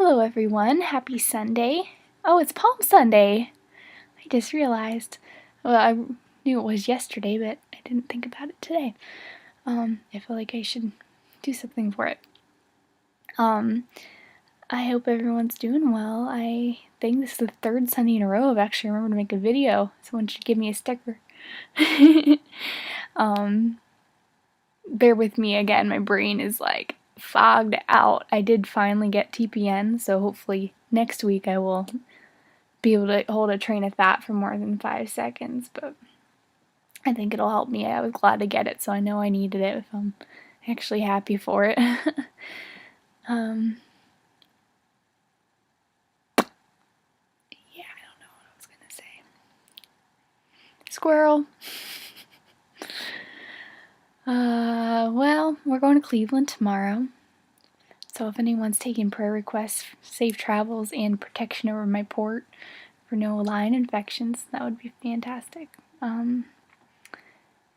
Hello everyone, happy Sunday. Oh, it's Palm Sunday. I just realized. Well, I knew it was yesterday, but I didn't think about it today. I feel like I should do something for it. I hope everyone's doing well. I think this is the third Sunday in a row I've actually remembered to make a video. Someone should give me a sticker. Bear with me again, my brain is like fogged out. I did finally get TPN, so hopefully next week I will be able to hold a train of thought for more than 5 seconds, but I think it'll help me. I was glad to get it, so I know I needed it if I'm actually happy for it. Yeah, I don't know what I was gonna say. Squirrel. Well, we're going to Cleveland tomorrow. So if anyone's taking prayer requests, safe travels, and protection over my port for no line infections, that would be fantastic. And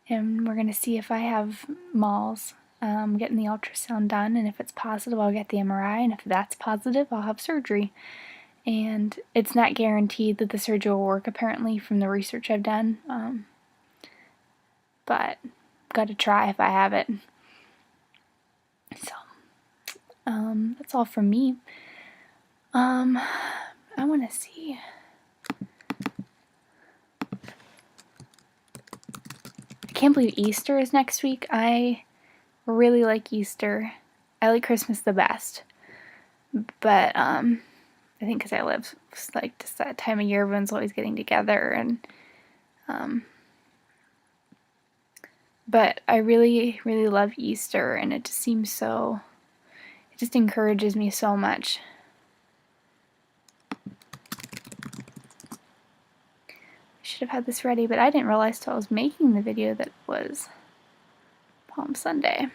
we're going to see if I have malls. Getting the ultrasound done, and if it's positive, I'll get the MRI, and if that's positive, I'll have surgery. And it's not guaranteed that the surgery will work, apparently, from the research I've done. But got to try if I have it. So, that's all from me. I want to see. I can't believe Easter is next week. I really like Easter. I like Christmas the best. But, I think because I live like just that time of year, everyone's always getting together, and but I really, really love Easter, and it just seems so. It just encourages me so much. I should have had this ready, but I didn't realize till I was making the video that it was Palm Sunday.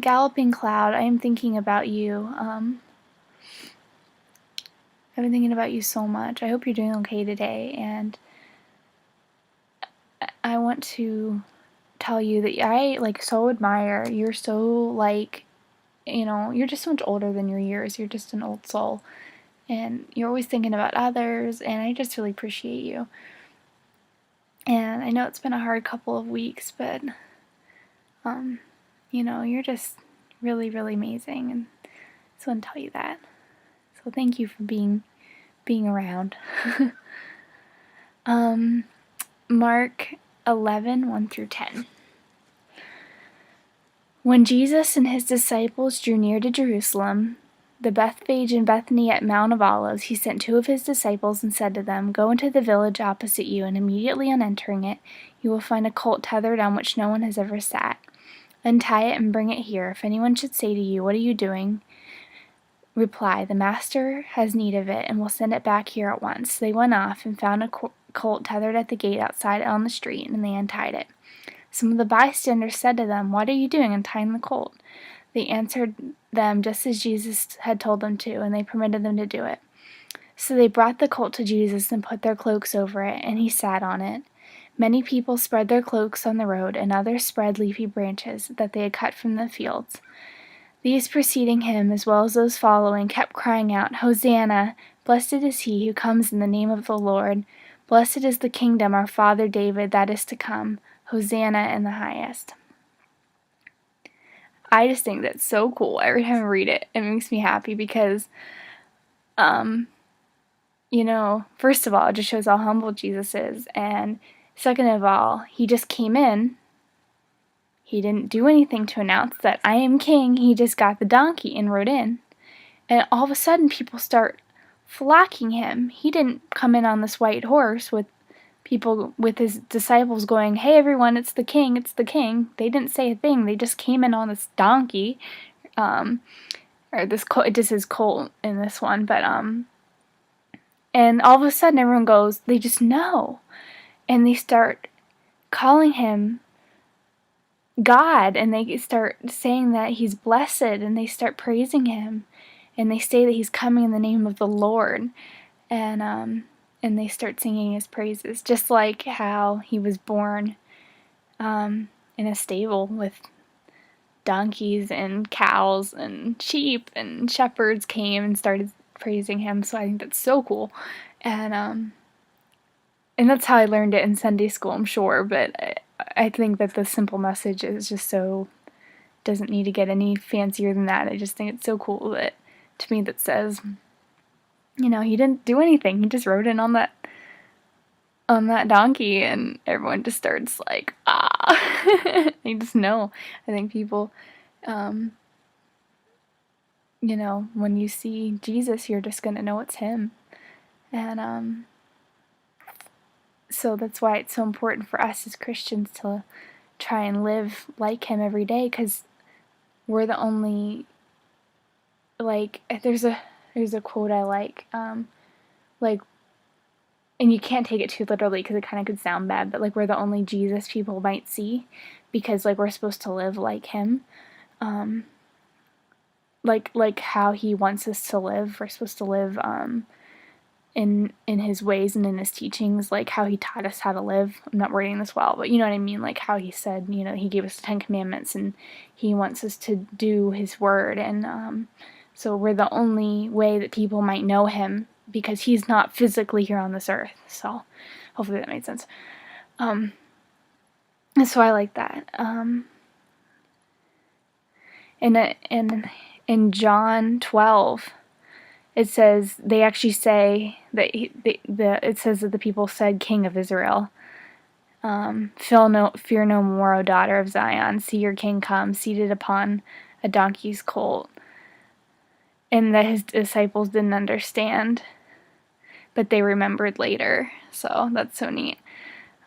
Galloping Cloud, I am thinking about you. I've been thinking about you so much. I hope you're doing okay today, and I want to tell you that I so admire. You're so you're just so much older than your years. You're just an old soul, and you're always thinking about others, and I just really appreciate you. And I know it's been a hard couple of weeks, but you're just really, really amazing, and I just want to tell you that. So thank you for being around. Mark 11:1-10. When Jesus and his disciples drew near to Jerusalem, the Bethphage and Bethany at Mount of Olives, he sent 2 of his disciples and said to them, "Go into the village opposite you, and immediately on entering it, you will find a colt tethered on which no one has ever sat. Untie it and bring it here. If anyone should say to you, 'What are you doing?' reply, 'The master has need of it, and will send it back here at once.'" So they went off and found a colt tethered at the gate outside on the street, and they untied it. Some of the bystanders said to them, "What are you doing untying the colt?" They answered them just as Jesus had told them to, and they permitted them to do it. So they brought the colt to Jesus and put their cloaks over it, and he sat on it. Many people spread their cloaks on the road, and others spread leafy branches that they had cut from the fields. These preceding him, as well as those following, kept crying out, "Hosanna! Blessed is he who comes in the name of the Lord. Blessed is the kingdom our father David that is to come. Hosanna in the highest." I just think that's so cool. Every time I read it, it makes me happy because, first of all, it just shows how humble Jesus is. And second of all, he just came in. He didn't do anything to announce that I am king. He just got the donkey and rode in. And all of a sudden, people start flocking him. He didn't come in on this white horse with people, with his disciples going, "Hey everyone, it's the king, it's the king." They didn't say a thing. They just came in on this donkey, or this colt. It just says colt in this one, but and all of a sudden everyone goes, they just know, and they start calling him God, and they start saying that he's blessed, and they start praising him, and they say that he's coming in the name of the Lord, and they start singing his praises, just like how he was born in a stable with donkeys and cows and sheep, and shepherds came and started praising him. So I think that's so cool. And that's how I learned it in Sunday school, I'm sure, but I think that the simple message is just so, doesn't need to get any fancier than that. I just think it's so cool that, to me, that says, he didn't do anything. He just rode in on that donkey, and everyone just starts like, ah. They just know. I think people, when you see Jesus, you're just gonna know it's him. And so that's why it's so important for us as Christians to try and live like him every day, because we're the only, like, there's a quote I like, and you can't take it too literally because it kind of could sound bad, but like, we're the only Jesus people might see, because like, we're supposed to live like him, like how he wants us to live. We're supposed to live in his ways and in his teachings, like how he taught us how to live. I'm not wording this well, but you know what I mean, like how he said, he gave us the 10 Commandments, and he wants us to do his word. And so we're the only way that people might know him, because he's not physically here on this earth. So hopefully that made sense. So I like that. In John 12, it says, they actually say that it says that the people said, "King of Israel, fear no more, O daughter of Zion. See, your king comes, seated upon a donkey's colt." And that his disciples didn't understand, but they remembered later. So that's so neat.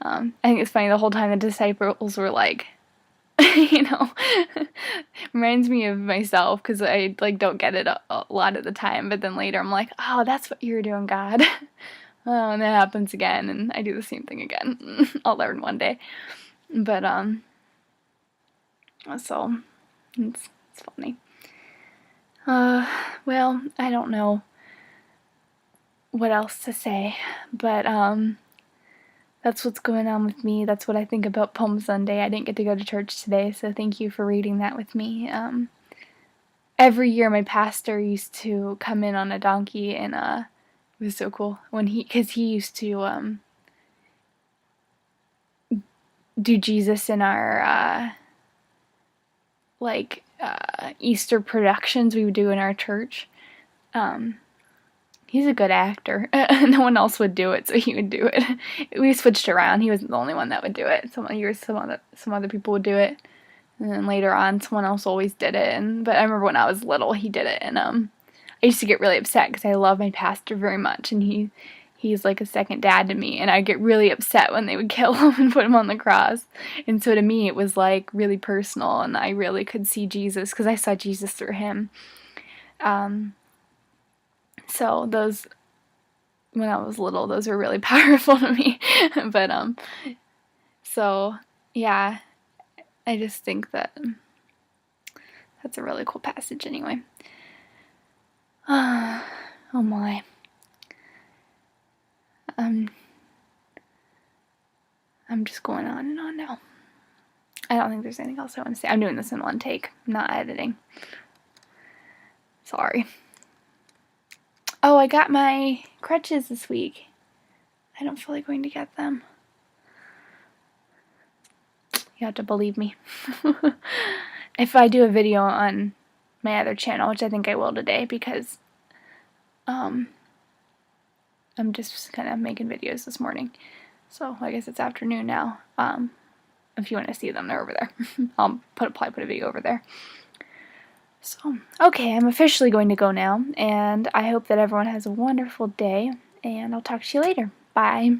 I think it's funny, the whole time the disciples were like, reminds me of myself, because I like don't get it a lot of the time, but then later I'm like, oh, that's what you're doing, God. Oh, and that happens again, and I do the same thing again. I'll learn one day. But so it's funny. Well, I don't know what else to say, but that's what's going on with me. That's what I think about Palm Sunday. I didn't get to go to church today, so thank you for reading that with me. Every year my pastor used to come in on a donkey, and it was so cool because he used to do Jesus in our Easter productions we would do in our church. He's a good actor. No one else would do it, so he would do it. We switched around. He wasn't the only one that would do it. Some years, some other people would do it, and then later on, someone else always did it. But I remember when I was little, he did it, and I used to get really upset because I love my pastor very much, and he's like a second dad to me, and I get really upset when they would kill him and put him on the cross. And so to me, it was like really personal, and I really could see Jesus because I saw Jesus through him. So those, when I was little, those were really powerful to me. But so yeah, I just think that that's a really cool passage anyway. Oh my. I'm just going on and on now. I don't think there's anything else I want to say. I'm doing this in one take, not editing. Sorry. Oh, I got my crutches this week. I don't feel like going to get them. You have to believe me. If I do a video on my other channel, which I think I will today, because I'm just kind of making videos this morning. So I guess it's afternoon now. If you want to see them, they're over there. I'll probably put a video over there. So, okay, I'm officially going to go now, and I hope that everyone has a wonderful day, and I'll talk to you later. Bye.